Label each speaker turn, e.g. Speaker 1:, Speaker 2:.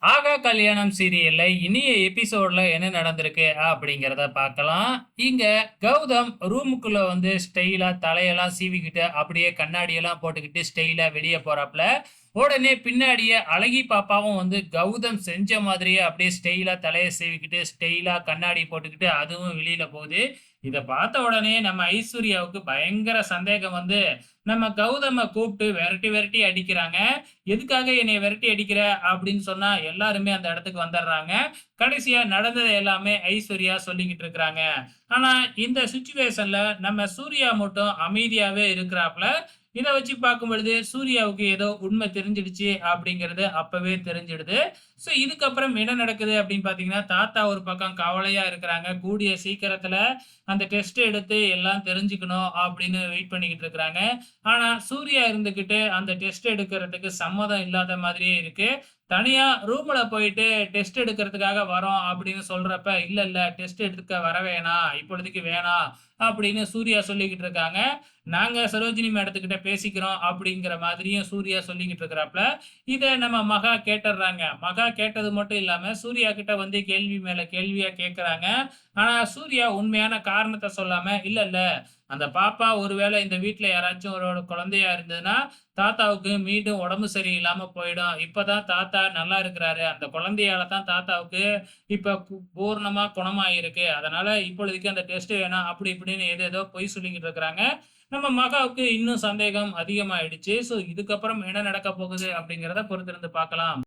Speaker 1: ஆகா கல்யாணம் சீரியல்ல இனிய எபிசோட்ல என்ன நடந்திருக்கு அப்படிங்கிறத பார்க்கலாம். இங்க கௌதம் ரூமுக்குள்ள வந்து ஸ்டைலா தலையெல்லாம் சீவிக்கிட்டு, அப்படியே கண்ணாடியெல்லாம் போட்டுக்கிட்டு ஸ்டைலா வெளிய போறாப்ல. உடனே பின்னாடியே அழகி பாப்பாவும் வந்து கௌதம் செஞ்ச மாதிரியே அப்படியே ஸ்டைலா தலைய சீவிக்கிட்டு, ஸ்டைலா கண்ணாடி போட்டுக்கிட்டு அதுவும் வெளியில போகுது. இத பார்த்த உடனே நம்ம ஐஸ்வர்யாவுக்கு பயங்கர சந்தேகம் வந்து, நம்ம கௌதம கூப்பிட்டு விரட்டி விரட்டி அடிக்கிறாங்க. "எதுக்காக என்னைய விரட்டி அடிக்கிற?" அப்படின்னு சொன்னா எல்லாருமே அந்த இடத்துக்கு வந்துடுறாங்க. கடைசியா நடந்தது எல்லாமே ஐஸ்வர்யா சொல்லிக்கிட்டு இருக்கிறாங்க. ஆனா இந்த சிச்சுவேஷன்ல நம்ம சூர்யா மட்டும் அமைதியாவே இருக்கிறாப்ல. இத வச்சு பார்க்கும்பொழுது சூர்யாவுக்கு ஏதோ உண்மை தெரிஞ்சிடுச்சு அப்படிங்கிறது அப்பவே தெரிஞ்சிடுது. இதுக்கப்புறம் என்ன நடக்குது அப்படின்னு பார்த்தீங்கன்னா, தாத்தா ஒரு பக்கம் கவலையா இருக்கிறாங்க. கூடிய சீக்கிரத்துல அந்த டெஸ்ட் எடுத்து எல்லாம் தெரிஞ்சுக்கணும் அப்படின்னு வெயிட் பண்ணிக்கிட்டு இருக்கிறாங்க. ஆனா சூர்யா இருந்துகிட்டு அந்த டெஸ்ட் எடுக்கிறதுக்கு சம்மதம் இல்லாத மாதிரியே இருக்கு. தனியா ரூம்ல போயிட்டு டெஸ்ட் எடுக்கிறதுக்காக வரோம் அப்படின்னு சொல்றப்ப, "இல்ல, இல்ல டெஸ்ட் எடுக்க வர வேணாம். இப்பொழுதைக்கு வேணாம்." அப்படின்னு சூர்யா சொல்லிக்கிட்டு இருக்காங்க. "நாங்க சரோஜினி மேடத்துக்கிட்ட பேசிக்கிறோம்." அப்படிங்கிற மாதிரியும் சூர்யா சொல்லிக்கிட்டு இருக்கிறாப்ல. இத நம்ம மகா கேட்டுர்றாங்க. மகா கேட்டது மட்டும் இல்லாம, சூர்யா கிட்ட வந்து கேள்வி மேல கேள்வியா கேட்கறாங்க. ஆனா சூர்யா உண்மையான காரணத்த சொல்லாம, "இல்ல, இல்ல அந்த பாப்பா ஒருவேளை இந்த வீட்ல யாராச்சும் ஒரு குழந்தையா இருந்ததுன்னா, தாத்தாவுக்கு மீண்டும் உடம்பு சரியில்லாம போயிடும். இப்பதான் தாத்தா நல்லா இருக்கிறாரு. அந்த குழந்தையால தான் தாத்தாவுக்கு இப்ப பூரணமா குணமாயிருக்கு. அதனால இப்பொழுதைக்கு அந்த டெஸ்ட் வேணாம்." அப்படி இப்படின்னு ஏதேதோ பொய் சொல்லிக்கிட்டு இருக்கிறாங்க. நம்ம மகாவுக்கு இன்னும் சந்தேகம் அதிகமாயிடுச்சு. இதுக்கப்புறம் என்ன நடக்கப் போகுது அப்படிங்கிறத பொறுத்திருந்து பார்க்கலாம்.